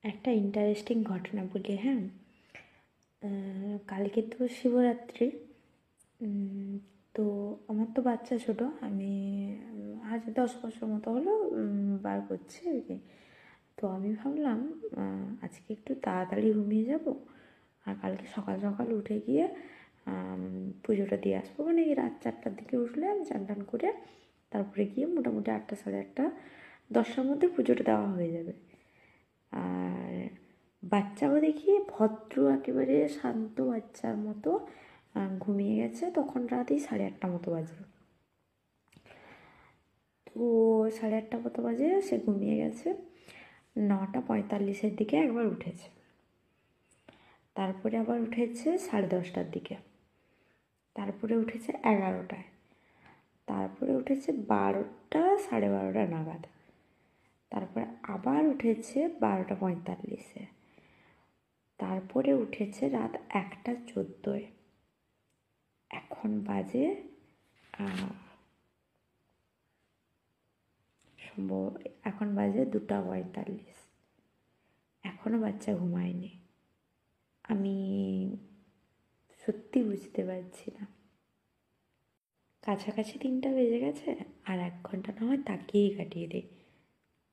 একটা ইন্টারেস্টিং ঘটনা বলি, হ্যাঁ। কালকে তো শিবরাত্রি। তো আমার তো বাচ্চা ছোটো, আমি আজ 10 বছর মতো হলো বার করছি আর কি। তো আমি ভাবলাম আজকে একটু তাড়াতাড়ি ঘুমিয়ে যাব, আর কালকে সকাল সকাল উঠে গিয়ে পুজোটা দিয়ে আসবো। মানে এই রাত 4টার দিকে উঠলে আমি চান টান করে তারপরে গিয়ে মোটামুটি 8টা সাড়ে 8টা 10টার মধ্যে পুজোটা দেওয়া হয়ে যাবে। আর বাচ্চাও দেখি ভদ্র, একেবারে শান্ত বাচ্চার মতো ঘুমিয়ে গেছে। তখন রাতেই 8:30 মতো বাজে। তো 8:30 মতো বাজে, সে ঘুমিয়ে গেছে। 9:45-এর দিকে একবার উঠেছে, তারপরে আবার উঠেছে 10:30টার দিকে, তারপরে উঠেছে 11টায়, তারপরে উঠেছে 12টা 12:30 নাগাদ, তারপরে আবার উঠেছে 12:45-এ, তারপরে উঠেছে রাত 1:14-এ। এখন বাজে সম্ভব, এখন বাজে 2:45। এখনও বাচ্চা ঘুমায়নি। আমি সত্যি বুঝতে পারছি না, কাছাকাছি 3টা বেজে গেছে, আর 1 ঘন্টা না হয় তাকিয়েই কাটিয়ে দিই।